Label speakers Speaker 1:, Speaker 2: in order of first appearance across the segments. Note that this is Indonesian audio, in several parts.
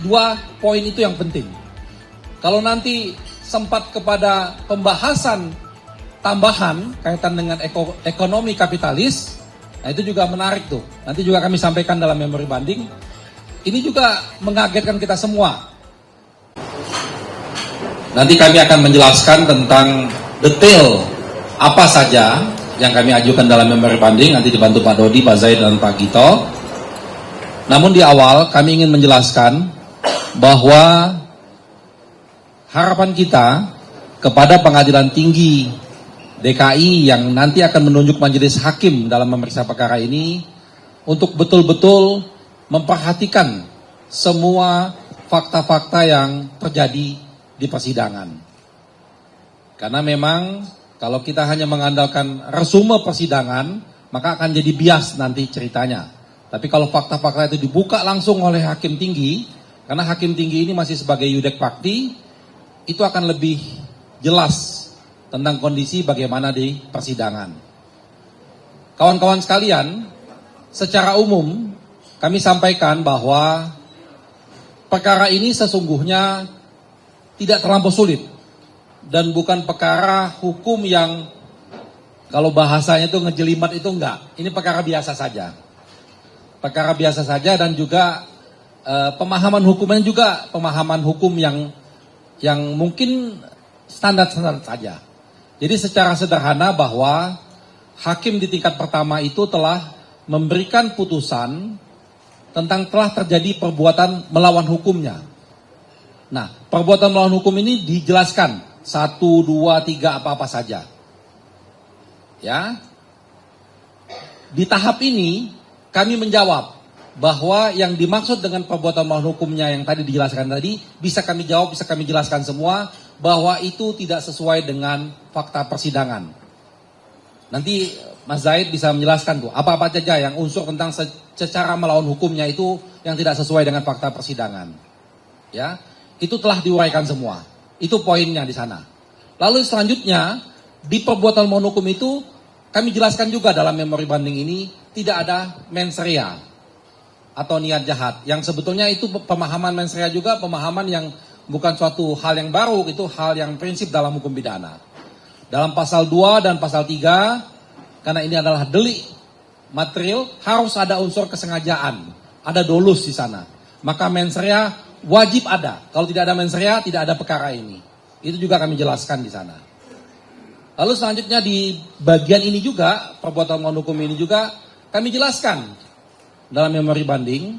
Speaker 1: dua poin itu yang penting. Kalau nanti sempat kepada pembahasan tambahan kaitan dengan ekonomi kapitalis, nah itu juga menarik tuh. Nanti juga kami sampaikan dalam memori banding. Ini juga mengagetkan kita semua. Nanti kami akan menjelaskan tentang detail apa saja yang kami ajukan dalam memori banding, nanti dibantu Pak Dodi, Pak Zaid, dan Pak Gito. Namun di awal kami ingin menjelaskan bahwa harapan kita kepada Pengadilan Tinggi DKI yang nanti akan menunjuk majelis hakim dalam memeriksa perkara ini untuk betul-betul memperhatikan semua fakta-fakta yang terjadi di persidangan. Karena memang kalau kita hanya mengandalkan resume persidangan, maka akan jadi bias nanti ceritanya. Tapi kalau fakta-fakta itu dibuka langsung oleh hakim tinggi, karena hakim tinggi ini masih sebagai yudek fakti, itu akan lebih jelas tentang kondisi bagaimana di persidangan. Kawan-kawan sekalian, secara umum kami sampaikan bahwa perkara ini sesungguhnya tidak terlampau sulit dan bukan perkara hukum yang kalau bahasanya itu ngejelimet itu enggak. Ini perkara biasa saja. Perkara biasa saja dan juga pemahaman hukumnya juga pemahaman hukum yang mungkin standar-standar saja. Jadi secara sederhana bahwa hakim di tingkat pertama itu telah memberikan putusan tentang telah terjadi perbuatan melawan hukumnya. Nah, perbuatan melawan hukum ini dijelaskan 1, 2, 3 apa-apa saja. Ya. Di tahap ini kami menjawab bahwa yang dimaksud dengan perbuatan melawan hukumnya yang tadi dijelaskan tadi bisa kami jawab, bisa kami jelaskan semua bahwa itu tidak sesuai dengan fakta persidangan. Nanti Mas Zaid bisa menjelaskan tuh apa-apa saja yang unsur tentang secara melawan hukumnya itu yang tidak sesuai dengan fakta persidangan. Ya, itu telah diuraikan semua. Itu poinnya di sana. Lalu selanjutnya di perbuatan melawan hukum itu kami jelaskan juga dalam memori banding ini tidak ada mens rea atau niat jahat. Yang sebetulnya itu pemahaman mens rea juga pemahaman yang bukan suatu hal yang baru, itu hal yang prinsip dalam hukum pidana. Dalam pasal 2 dan pasal 3, karena ini adalah delik material, harus ada unsur kesengajaan, ada dolus di sana. Maka mens rea wajib ada. Kalau tidak ada mens rea, tidak ada perkara ini. Itu juga kami jelaskan di sana. Lalu selanjutnya di bagian ini juga, perbuatan melawan hukum ini juga, kami jelaskan dalam memori banding,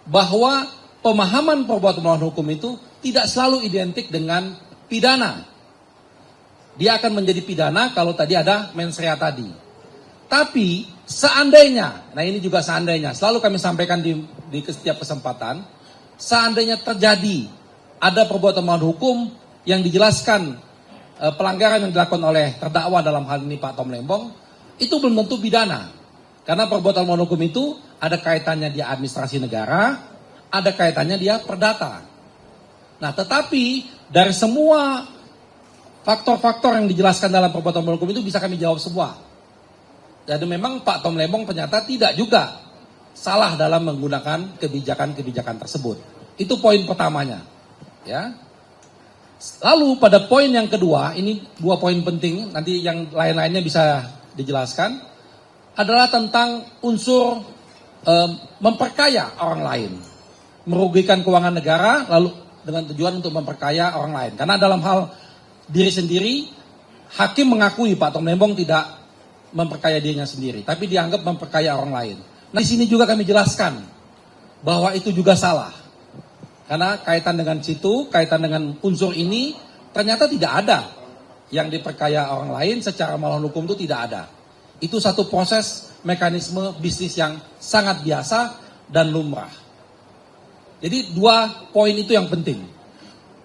Speaker 1: bahwa pemahaman perbuatan melawan hukum itu tidak selalu identik dengan pidana. Dia akan menjadi pidana kalau tadi ada mens rea tadi. Tapi seandainya, nah ini juga seandainya, selalu kami sampaikan di setiap kesempatan, seandainya terjadi ada perbuatan melawan hukum yang dijelaskan pelanggaran yang dilakukan oleh terdakwa dalam hal ini Pak Tom Lembong, itu belum tentu pidana. Karena perbuatan melawan hukum itu ada kaitannya dia administrasi negara, ada kaitannya dia perdata. Nah tetapi dari semua faktor-faktor yang dijelaskan dalam perbuatan melawan hukum itu bisa kami jawab semua. Jadi memang Pak Tom Lembong ternyata tidak juga salah dalam menggunakan kebijakan-kebijakan tersebut. Itu poin pertamanya. Ya. Lalu pada poin yang kedua, ini 2 poin penting, nanti yang lain-lainnya bisa dijelaskan, adalah tentang unsur memperkaya orang lain. Merugikan keuangan negara, lalu dengan tujuan untuk memperkaya orang lain. Karena dalam hal diri sendiri, hakim mengakui Pak Tom Lembong tidak memperkaya dirinya sendiri, tapi dianggap memperkaya orang lain. Nah di sini juga kami jelaskan bahwa itu juga salah. Karena kaitan dengan situ, kaitan dengan unsur ini, ternyata tidak ada yang diperkaya orang lain secara melawan hukum itu tidak ada. Itu satu proses mekanisme bisnis yang sangat biasa dan lumrah. Jadi 2 poin itu yang penting.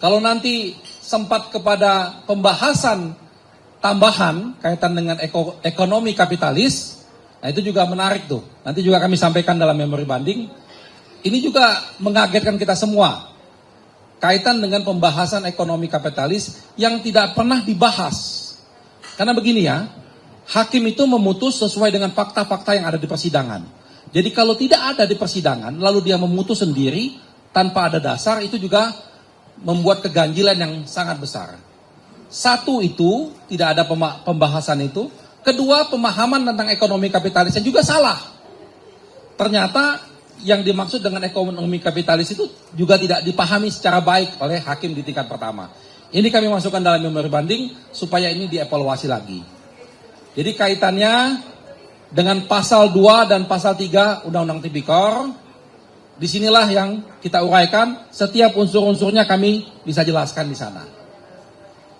Speaker 1: Kalau nanti sempat kepada pembahasan tambahan kaitan dengan ekonomi kapitalis, nah itu juga menarik tuh. Nanti juga kami sampaikan dalam memori banding. Ini juga mengagetkan kita semua. Kaitan dengan pembahasan ekonomi kapitalis yang tidak pernah dibahas. Karena begini ya, hakim itu memutus sesuai dengan fakta-fakta yang ada di persidangan. Jadi kalau tidak ada di persidangan, lalu dia memutus sendiri, tanpa ada dasar itu juga membuat keganjilan yang sangat besar. Satu itu, tidak ada pembahasan itu. Kedua, pemahaman tentang ekonomi kapitalis yang juga salah. Ternyata yang dimaksud dengan ekonomi kapitalis itu juga tidak dipahami secara baik oleh hakim di tingkat pertama. Ini kami masukkan dalam memori banding supaya ini dievaluasi lagi. Jadi kaitannya dengan pasal 2 dan pasal 3 Undang-Undang Tipikor, disinilah yang kita uraikan, setiap unsur-unsurnya kami bisa jelaskan di sana.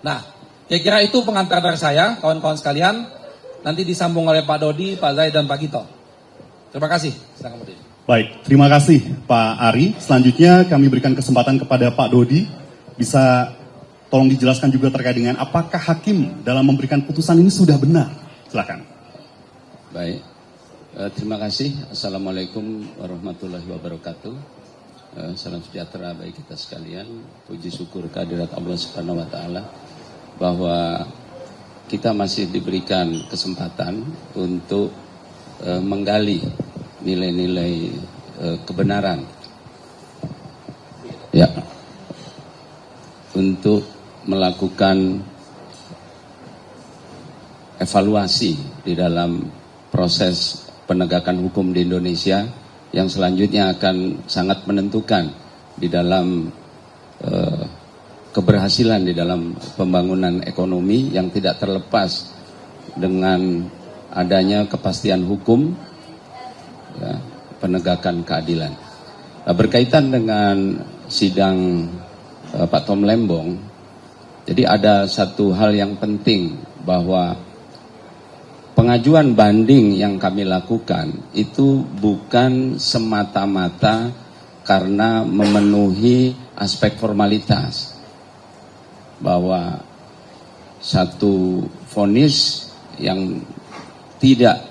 Speaker 1: Nah, kira-kira itu pengantar dari saya, kawan-kawan sekalian. Nanti disambung oleh Pak Dodi, Pak Zaid, dan Pak Gito. Terima kasih. Silakan, Dodi.
Speaker 2: Baik, terima kasih Pak Ari. Selanjutnya kami berikan kesempatan kepada Pak Dodi. Bisa tolong dijelaskan juga terkait dengan apakah hakim dalam memberikan putusan ini sudah benar. Silakan.
Speaker 3: Baik, terima kasih. Assalamualaikum warahmatullahi wabarakatuh. Salam sejahtera bagi kita sekalian. Puji syukur kehadirat Allah Subhanahu wa taala bahwa kita masih diberikan kesempatan untuk menggali nilai-nilai kebenaran. Ya. Untuk melakukan evaluasi di dalam proses penegakan hukum di Indonesia yang selanjutnya akan sangat menentukan di dalam keberhasilan di dalam pembangunan ekonomi yang tidak terlepas dengan adanya kepastian hukum, ya, penegakan keadilan. Nah, berkaitan dengan sidang Pak Tom Lembong, jadi ada satu hal yang penting bahwa pengajuan banding yang kami lakukan itu bukan semata-mata karena memenuhi aspek formalitas, bahwa satu vonis yang tidak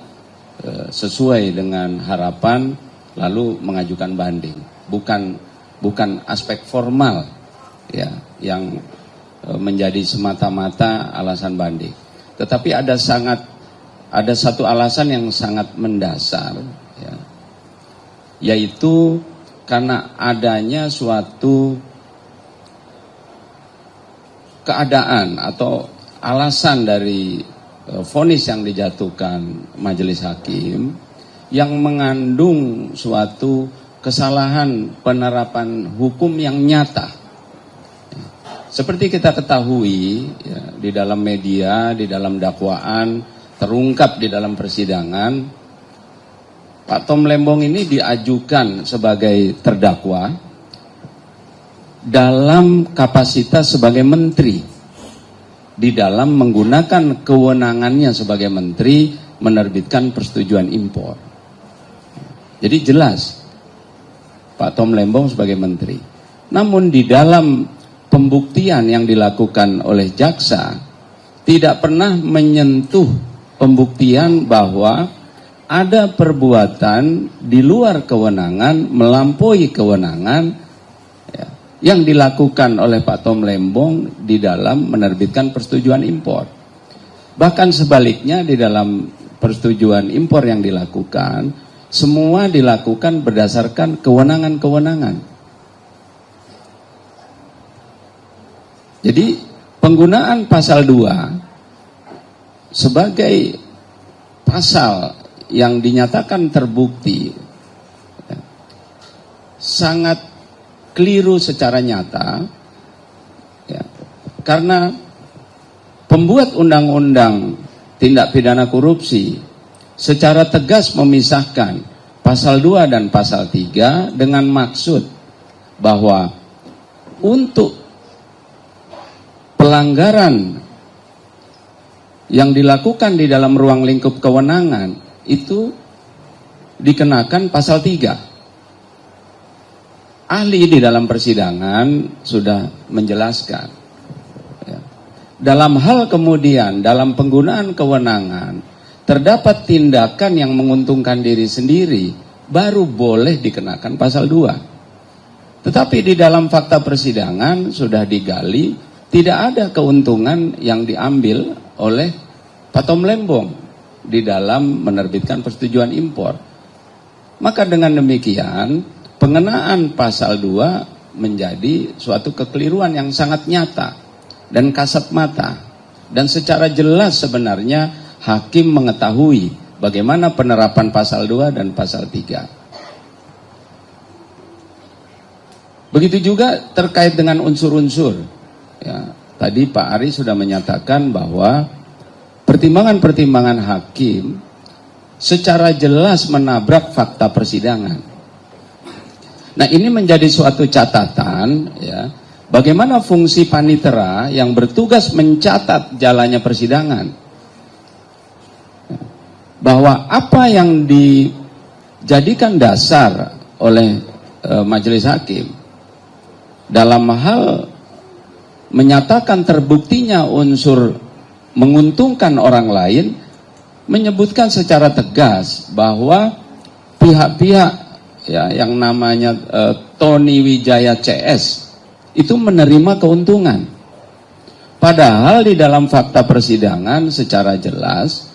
Speaker 3: sesuai dengan harapan lalu mengajukan banding, bukan aspek formal ya yang menjadi semata-mata alasan banding, tetapi ada satu alasan yang sangat mendasar, ya, yaitu karena adanya suatu keadaan atau alasan dari vonis yang dijatuhkan majelis hakim yang mengandung suatu kesalahan penerapan hukum yang nyata. Seperti kita ketahui ya, di dalam media, di dalam dakwaan, terungkap di dalam persidangan, Pak Tom Lembong ini diajukan sebagai terdakwa dalam kapasitas sebagai menteri, di dalam menggunakan kewenangannya sebagai menteri menerbitkan persetujuan impor. Jadi jelas Pak Tom Lembong sebagai menteri. Namun di dalam pembuktian yang dilakukan oleh jaksa tidak pernah menyentuh pembuktian bahwa ada perbuatan di luar kewenangan, melampaui kewenangan ya, yang dilakukan oleh Pak Tom Lembong di dalam menerbitkan persetujuan impor. Bahkan sebaliknya, di dalam persetujuan impor yang dilakukan, semua dilakukan berdasarkan kewenangan-kewenangan. Jadi penggunaan pasal 2 sebagai pasal yang dinyatakan terbukti ya, sangat keliru secara nyata ya, karena pembuat undang-undang tindak pidana korupsi secara tegas memisahkan pasal 2 dan pasal 3 dengan maksud bahwa untuk pelanggaran yang dilakukan di dalam ruang lingkup kewenangan itu dikenakan pasal 3. Ahli di dalam persidangan sudah menjelaskan ya. Dalam hal kemudian dalam penggunaan kewenangan terdapat tindakan yang menguntungkan diri sendiri, baru boleh dikenakan pasal 2. Tetapi di dalam fakta persidangan sudah digali, tidak ada keuntungan yang diambil oleh Pak Tom Lembong di dalam menerbitkan persetujuan impor. Maka dengan demikian, pengenaan pasal 2 menjadi suatu kekeliruan yang sangat nyata dan kasat mata. Dan secara jelas sebenarnya hakim mengetahui bagaimana penerapan pasal 2 dan pasal 3. Begitu juga terkait dengan unsur-unsur. Ya, tadi Pak Ari sudah menyatakan bahwa pertimbangan-pertimbangan hakim secara jelas menabrak fakta persidangan. Nah, ini menjadi suatu catatan, ya, bagaimana fungsi panitera yang bertugas mencatat jalannya persidangan, bahwa apa yang dijadikan dasar oleh majelis hakim dalam hal menyatakan terbuktinya unsur menguntungkan orang lain, menyebutkan secara tegas bahwa pihak-pihak, ya, yang namanya Tony Wijaya CS itu menerima keuntungan. Padahal di dalam fakta persidangan secara jelas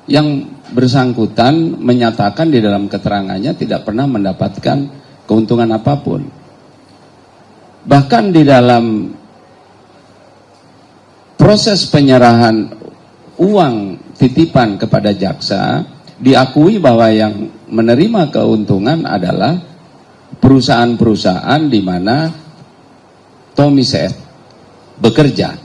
Speaker 3: yang bersangkutan menyatakan di dalam keterangannya tidak pernah mendapatkan keuntungan apapun. Bahkan di dalam proses penyerahan uang titipan kepada jaksa diakui bahwa yang menerima keuntungan adalah perusahaan-perusahaan di mana Tommy Seth bekerja.